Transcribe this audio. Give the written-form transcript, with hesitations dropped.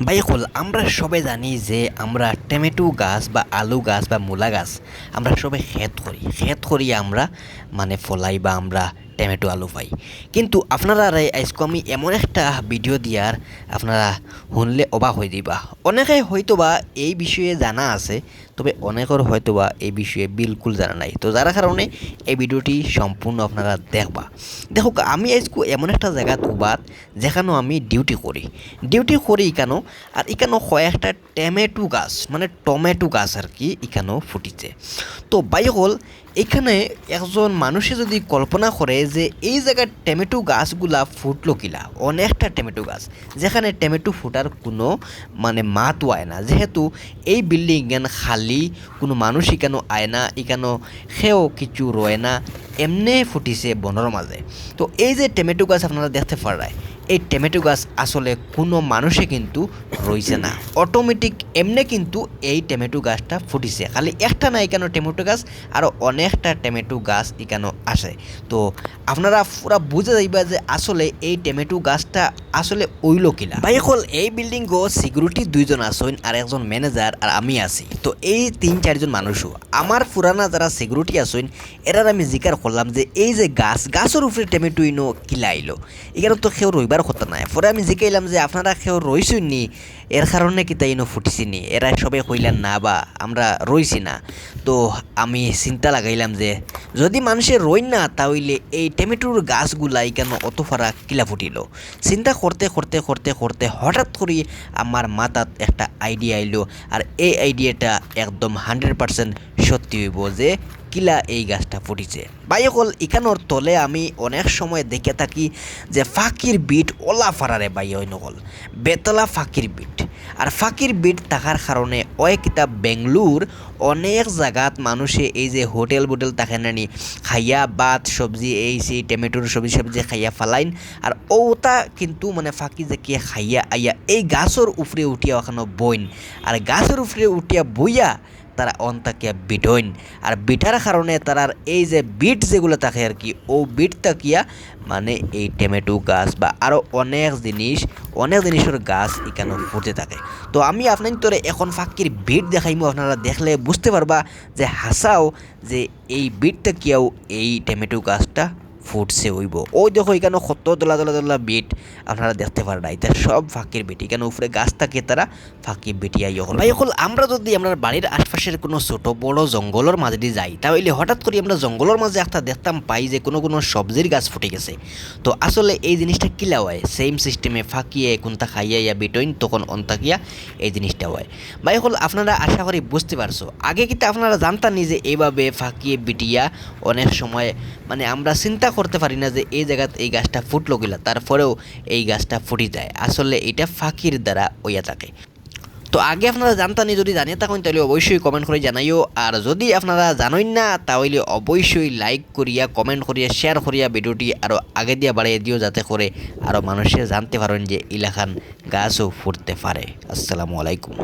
ভাই হল আমরা সবাই জানি যে আমরা টমেটো গাছ বা আলু গাছ বা মূলা গাছ আমরা সবাই ক্ষেত করি আমরা মানে ফলাই বা আমরা টমেটো আলু পাই। কিন্তু আপনারা আজকে আমি এমন একটা ভিডিও দিয়ার আপনারা শুনলে অবাক হয়ে দিবা। অনেকে হয়তোবা এই বিষয়ে জানা আছে, তবে অনেকের হয়তোবা এই বিষয়ে বিলকুল জানা নাই। তো যার কারণে এই ভিডিওটি সম্পূর্ণ আপনারা দেখবা। দেখো, আমি আজকে এমন একটা জায়গা তুবাত যেখানে আমি ডিউটি করি কেন, আর এখানেও কয়েকটা টমেটো গাছ আর কি এখানেও ফুটিছে। তো বাই হল এখানে একজন মানুষে যদি কল্পনা করে যে এই জায়গার টমেটো গাছগুলা ফুটলো কিলা, অনেকটা টমেটো গাছ যেখানে টমেটো ফুটার কোনো মাত আয় না, যেহেতু এই বিল্ডিং খালি কোনো মানুষ এখানে আয় না, এখানেও সেও কিছু রয় না, এমনি ফুটিছে বনের মাঝে। তো এই যে টমেটো গাছ আপনারা দেখতে পারায়, এই টমেটো গাছ আসলে কোনো মানুষে কিন্তু রইছে না, অটোমেটিক এমনি কিন্তু এই টমেটো গাছটা ফুটিছে। খালি একটা না এখানে টমেটো গাছ, আরও অনেকটা টমেটো গাছ এখানে আসে। তো আপনারা পুরা বুঝে যাইবা যে আসলে এই টমেটো গাছটা আসলে ওইল কিলা। ভাই হল এই বিল্ডিং সিকিউরিটি দুইজন আসেন, আর একজন ম্যানেজার, আর আমি আছি। তো এই 3-4জন মানুষও আমার পুরানা যারা সিকিউরিটি আসেন, এরার আমি জিকার করলাম যে এই যে গাছের উপরে টমেটো ইনো কিলা আইলো, এখানে তো কেউ রইবার কথা নাই। পরে আমি জিকাইলাম যে আপনারা কেউ রইছেন নি, এর কারণে কি তাই ইনো ফুটিছি নি? এরা সবাই কইলেন না বা আমরা রইছি না। তো আমি চিন্তা লাগাইলাম যে যদি মানুষের রই না, তাহলে এই টমেটোর গাছগুলা এখানে অত ফারা কিলা ফুটিল। চিন্তা করতে করতে করতে করতে হঠাৎ করে আমার মাথাত একটা আইডিয়া আইলো, আর এই আইডিয়াটা একদম 100% সত্যি হইব যে কিলা এই গাছটা ফুটিছে। ভাই হল এখানোর তলে আমি অনেক সময় দেখে থাকি যে ফাঁকির বিট ওলা ফারারে বাই ওই নকল বেতলা ফাঁকির বিট। আর ফাঁকির বিট থাকার কারণে ওই কিতাব বেঙ্গলুর অনেক জায়গাত মানুষে এই যে হোটেল থাকে নানি খাইয়া ভাত সবজি এই সেই টমেটোর সবজি খাইয়া ফালাইন, আর ওটা কিন্তু ফাঁকি যে কে খাইয়া আইয়া এই গাছের উপরে উঠিয়া ওখানে বইন, আর গাছের উপরে উঠিয়া বইয়া তারা অন্তাকিয়া বিটইন। আর বিটার কারণে তারার এই যে বিট যেগুলো থাকে আর কি, ও বিট তাকিয়া এই টমেটো গাছ বা আরও অনেক জিনিসের গাছ এখানে ফুটে থাকে। তো আমি আপনার তোরে এখন ফাঁকির বিট দেখাইমু, আপনারা দেখলে বুঝতে পারবা যে হাসাও যে এই বিট তাকিয়াও এই টমেটো গাছটা ফুটছে হইব। ওই দেখো এখানে কত দলা বিট আপনারা দেখতে পারেন, এটা সব ফাঁকির বিট। এখানে উপরে গাছ থাকে তারা ফাঁকি বিটিয়াই হল। ভাই হল আমরা যদি আমরা বাড়ির আশপাশের কোনো ছোট বড় জঙ্গলের মাঝে দিয়ে যাই, তাহলে হঠাৎ করে আমরা জঙ্গলের মাঝে একটা দেখতাম পাই যে কোনো সবজির গাছ ফুটে গেছে। তো আসলে এই জিনিসটা কিলা হয়, সেম সিস্টেমে ফাঁকিয়ে কোনটা খাইয়া ইয়া বিটইন তখন অন্তাকিয়া এই জিনিসটা হয়। ভাই হল আপনারা আশা করি বুঝতে পারছো। আগে কিন্তু আপনারা জানতানি যে এইভাবে ফাঁকিয়ে বিটিয়া অনেক সময় আমরা চিন্তা করতে পারি না যে এই জায়গাতে এই গাছটা ফুটলো গিলা, তারপরেও এই গাছটা ফুটি যায়। আসলে এটা ফাঁকির দ্বারা হইয়া থাকে। তো আগে আপনারা জানতানি, যদি জানিয়ে থাকেন তাহলে অবশ্যই কমেন্ট করে জানাইও। আর যদি আপনারা জানেন না, তাহলে অবশ্যই লাইক করিয়া কমেন্ট করিয়া শেয়ার করিয়া ভিডিওটি আরও আগে দিয়ে বাড়িয়ে দিও, যাতে করে আরও মানুষে জানতে পারেন যে এলাকান গাছও ফুটতে পারে। আসসালামু আলাইকুম।